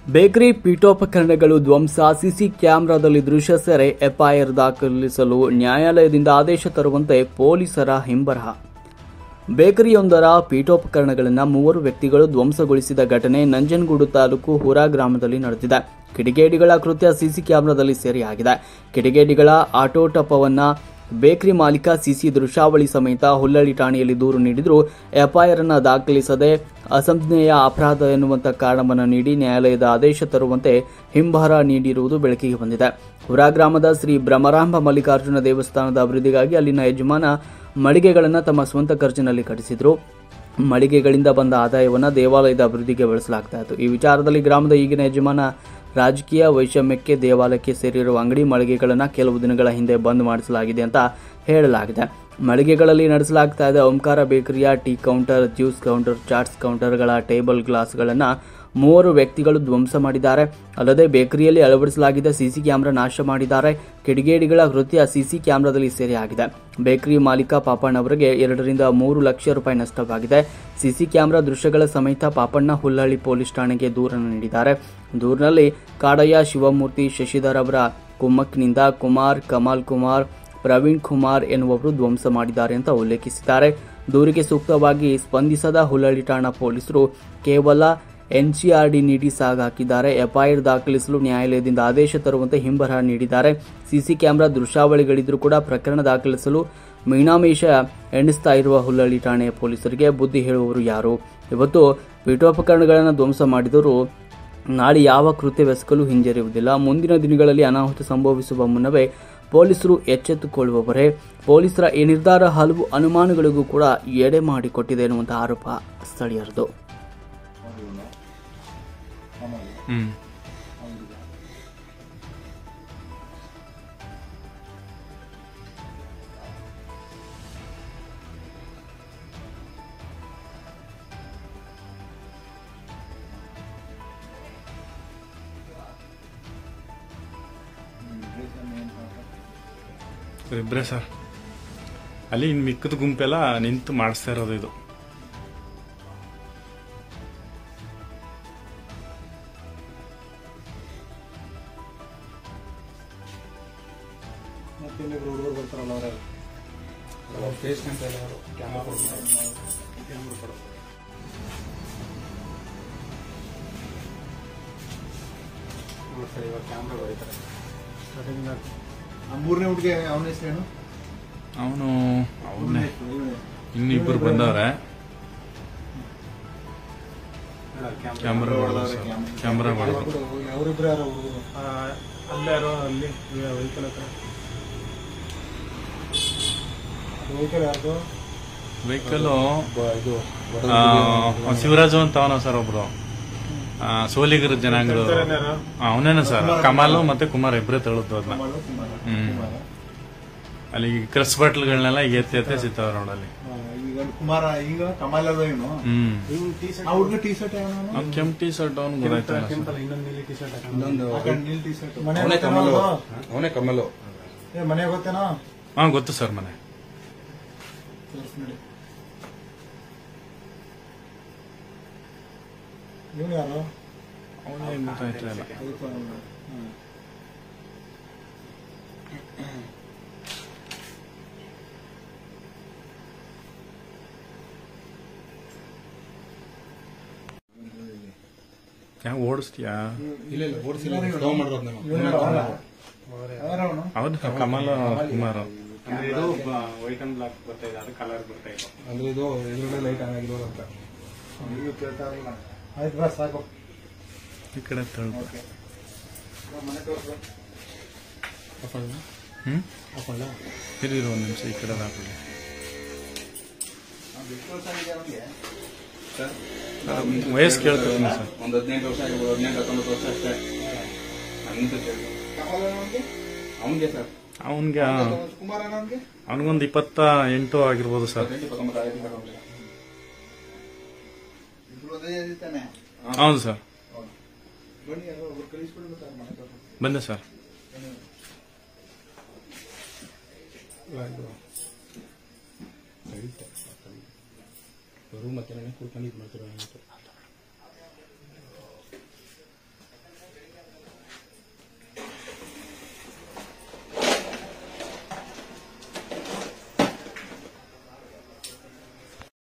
Bakery ಪೀಠೋಪಕರಣಗಳು ಧ್ವಂಸ, CC ಕ್ಯಾಮೆರಾದಲ್ಲಿ ದೃಶ್ಯ ಸೆರೆ, ಎಫ್ಐಆರ್ ದಾಖಲಿಸಲು ನ್ಯಾಯಾಲಯದಿಂದ ಆದೇಶ ತರುವಂತೆ ಪೊಲೀಸರ ಹಿಂಬರಹ. ಬೇಕರಿಯೊಂದರ ಪೀಠೋಪಕರಣಗಳನ್ನು 3 ವ್ಯಕ್ತಿಗಳು ಧ್ವಂಸಗೊಳಿಸಿದ ಘಟನೆ ನಂಜನಗೂಡು ತಾಲೂಕು ಹುರಾ ಗ್ರಾಮದಲ್ಲಿ ನಡೆದಿದೆ. ಕಿಡಿಗೇಡಿಗಳ ಕೃತ್ಯ ಸಿಸಿ ಕ್ಯಾಮೆರಾದಲ್ಲಿ ಸೆರೆಯಾಗಿದೆ. ಕಿಡಿಗೇಡಿಗಳ ಆಟೋಟಪವನ್ನ ಬೇಕರಿ ಮಾಲೀಕ ಸಿಸಿ ದೃಶ್ಯಾವಳಿ ಸಮೇತ ಹುಲ್ಲಳ್ಳಿ ಠಾಣೆಯಲ್ಲಿ ದೂರು ನೀಡಿದ್ರು. ಎಫ್ಐಆರ್ ಅನ್ನು ದಾಖಲಿಸದೆ ಅಸಂಜ್ಞೇಯ ಅಪರಾಧ ಎನ್ನುವಂತ ಕಾರಣವನ್ನು ನೀಡಿ ನ್ಯಾಯಾಲಯದ ಆದೇಶ ತರುವಂತೆ ಹಿಂಬರಹ ನೀಡಿರುವುದು ಬೆಳಕಿಗೆ ಬಂದಿದೆ. ಹುರಾ ಗ್ರಾಮದ ಶ್ರೀ ಬ್ರಹ್ಮರಾಂಬ ಮಲ್ಲಿಕಾರ್ಜುನ ದೇವಸ್ಥಾನದ ಅಭಿವೃದ್ಧಿಗಾಗಿ ಅಲ್ಲಿನ ಯಜಮಾನ ಮಳಿಗೆಗಳನ್ನು ತಮ್ಮ ಸ್ವಂತ ಖರ್ಚಿನಲ್ಲಿ ಕಟ್ಟಿಸಿದ್ರು. ಮಳಿಗೆಗಳಿಂದ ಬಂದ ಆದಾಯವನ್ನು ದೇವಾಲಯದ ಅಭಿವೃದ್ಧಿಗೆ ಬಳಸಲಾಗ್ತಾ ಇತ್ತು. ಈ ವಿಚಾರದಲ್ಲಿ ಗ್ರಾಮದ ಈಗಿನ ಯಜಮಾನ ರಾಜಕೀಯ ವೈಷಮ್ಯಕ್ಕೆ ದೇವಾಲಯಕ್ಕೆ ಸೇರಿರುವ ಅಂಗಡಿ ಮಳಿಗೆಗಳನ್ನು ಕೆಲವು ದಿನಗಳ ಹಿಂದೆ ಬಂದ್ ಮಾಡಿಸಲಾಗಿದೆ ಅಂತ ಹೇಳಲಾಗಿದೆ. ಮಳಿಗೆಗಳಲ್ಲಿ ನಡೆಸಲಾಗ್ತಾ ಇದೆ ಓಂಕಾರ ಬೇಕರಿಯ tea counter, juice counter, chats ಕೌಂಟರ್ಗಳ ಟೇಬಲ್ ಗ್ಲಾಸ್ಗಳನ್ನು 3 ವ್ಯಕ್ತಿಗಳು ಧ್ವಂಸ ಮಾಡಿದ್ದಾರೆ. ಅಲ್ಲದೆ ಬೇಕರಿಯಲ್ಲಿ ಅಳವಡಿಸಲಾಗಿದ್ದ ಸಿಸಿ ಕ್ಯಾಮೆರಾ ನಾಶ ಮಾಡಿದ್ದಾರೆ. ಕಿಡಿಗೇಡಿಗಳ ಕೃತ್ಯ ಸಿಸಿ ಕ್ಯಾಮೆರಾದಲ್ಲಿ ಸೆರೆಯಾಗಿದೆ. ಬೇಕರಿ ಮಾಲೀಕ ಪಾಪಣ್ಣ ಅವರಿಗೆ 2 ರಿಂದ 3 ಲಕ್ಷ ರೂಪಾಯಿ ನಷ್ಟವಾಗಿದೆ. ಸಿಸಿ ಕ್ಯಾಮೆರಾ ದೃಶ್ಯಗಳ ಸಮೇತ ಪಾಪಣ್ಣ ಹುಲ್ಲಳ್ಳಿ ಪೊಲೀಸ್ ಠಾಣೆಗೆ ದೂರನ್ನು ನೀಡಿದ್ದಾರೆ. ದೂರಿನಲ್ಲಿ ಕಾಡಯ್ಯ, ಶಿವಮೂರ್ತಿ, ಶಶಿಧರ್ ಅವರ ಕುಮ್ಮಕ್ಕಿನಿಂದ ಕುಮಾರ್, ಕಮಲ್ ಕುಮಾರ್, ಪ್ರವೀಣ್ ಕುಮಾರ್ ಎನ್ನುವವರು ಧ್ವಂಸ ಮಾಡಿದ್ದಾರೆ ಅಂತ ಉಲ್ಲೇಖಿಸಿದ್ದಾರೆ. ದೂರಿಗೆ ಸೂಕ್ತವಾಗಿ ಸ್ಪಂದಿಸದ ಹುಲ್ಲಳ್ಳಿ ಠಾಣಾ ಪೊಲೀಸರು ಕೇವಲ ಎನ್ಸಿಆರ್ಡಿ ನೀಡಿ ಸಾಗಾಕಿದ್ದಾರೆ. ಎಫ್ಐಆರ್ ದಾಖಲಿಸಲು ನ್ಯಾಯಾಲಯದಿಂದ ಆದೇಶ ತರುವಂತೆ ಹಿಂಬರಹ ನೀಡಿದ್ದಾರೆ. ಸಿಸಿ ಕ್ಯಾಮೆರಾ ದೃಶ್ಯಾವಳಿಗಳಿದ್ರೂ ಕೂಡ ಪ್ರಕರಣ ದಾಖಲಿಸಲು ಮೀನಾಮೇಷ ಎಣಿಸ್ತಾ ಇರುವ ಹುಲ್ಲಳ್ಳಿ ಠಾಣೆಯ ಪೊಲೀಸರಿಗೆ ಬುದ್ಧಿ ಹೇಳುವವರು ಯಾರು? ಇವತ್ತು ಪೀಠೋಪಕರಣಗಳನ್ನು ಧ್ವಂಸ ಮಾಡಿದವರು ನಾಳೆ ಯಾವ ಕೃತ್ಯವೆಸಗಲು ಹಿಂಜರಿಯುವುದಿಲ್ಲ. ಮುಂದಿನ ದಿನಗಳಲ್ಲಿ ಅನಾಹುತ ಸಂಭವಿಸುವ ಮುನ್ನವೇ ಪೊಲೀಸರು ಎಚ್ಚೆತ್ತುಕೊಳ್ಳುವವರೇ. ಪೊಲೀಸರ ಈ ನಿರ್ಧಾರ ಹಲವು ಅನುಮಾನಗಳಿಗೂ ಕೂಡ ಎಡೆ ಮಾಡಿಕೊಟ್ಟಿದೆ ಎನ್ನುವಂತಹ ಆರೋಪ ಸ್ಥಳೀಯರದು. ಇಬ್ಬರೇ ಸರ್, ಅಲ್ಲಿ ಇನ್ನು ಮಿಕ್ಕದ ಗುಂಪೆಲ್ಲ ನಿಂತು ಮಾಡಿಸ್ತಾ ಇರೋದು ಇದು. ಮೂರನೇ ಹುಡುಗಿ ಅವನ ಹೆಸರೇನು? ಅವನೇ ಇನ್ನು ಇಬ್ಬರು ಬಂದವ್ರೆ. ಕ್ಯಾಮ್ರಾ ಅವರಿಬ್ರು ಯಾರೋ ಅಲ್ಲಾರೋ ಅಲ್ಲಿ ವೆಹಿಕಲ್ ಹತ್ರ ವೆಹಿಕಲ್ ಯಾರ್ದು? ವೆಹಿಕಲ್ ಶಿವರಾಜು ಅಂತ ಅವನ ಸರ್, ಒಬ್ರು ಸೋಲಿಗರ ಜನಾಂಗದವರು. ಅವನೇನ ಸರ್, ಕಮಲ್ ಮತ್ತೆ ಕುಮಾರ್ ಇಬ್ಬರೇ ತಳುತ್ತು ಅದನ್ನ. ಅಲ್ಲಿ ಕ್ರಸ್ ಬಾಟ್ಲ್ಗಳನ್ನೆಲ್ಲ ಎತ್ತಿ ಸಿಗ್ತಾವ ನೋಡಲ್ಲಿ. ಕುಮಾರ ಈಗ ಕಮಲ್ ಅದೇನು? ಟಿ ಶರ್ಟ್ ಕೆಂಪ್ ಟಿ ಶರ್ಟ್ ಅವ್ನು ಗೊತ್ತಾಯ್ತಲ್ಲ. ಅವನೇ ಕಮಲ್. ಮನೆ ಗೊತ್ತೇನಾ? ಹಾ ಗೊತ್ತು ಸರ್, ಮನೆ. ಇವನು ಯಾರು? ಅವನೇ ಗೊತ್ತಾಯ್ತಲ್ಲ. ಓಡಿಸ್ತೀಯಾ? ಇಲ್ಲ ಓಡಿಸಿಲ್ಲ. ಹೌದು, ಕಮಲ್ ಕುಮಾರ್. ಇದು ವೈಟ್ ಅಂಡ್ ಬ್ಲಾಕ್ ಬರ್ತಾ ಇದೆ, ಅದು ಕಲರ್ ಬರ್ತಾ ಇದೆ. ಅಂದ್ರೆ ಇದು ಎದುರುಗಡೆ ಲೈಟ್ ಆನ್ ಆಗಿರೋದು ಅಂತ. ಆಯ್ತು ಬಸ್ ಸಾಕು. ಈ ಕಡೆ ತಳ್ಳು. ಮನೆ ತೋರಿಸು. ಹಾಕೊಂಡ ಇರೋ ಒಂದು ನಿಮಿಷ, ಈ ಕಡೆ ಹಾಕೊಳ್ಳಿ. ವಯಸ್ಸು ಕೇಳ್ತೀನಿ ಸರ್. ಒಂದು 18 ವರ್ಷ ಆಗಿರ್ಬೋದು, 18-19 ವರ್ಷ ಅಷ್ಟೇ. ಅವನಿಗೆ ಸರ್, ಅವನಿಗೊಂದು 28 ಆಗಿರ್ಬೋದು ಸರ್. ಹೌದು ಸರ್, ಬಂದೆ ಸರ್. ಮತ್ತೆ ಕೂತ್ಕೊಂಡು ಇದು ಮಾಡ್ತೀರ.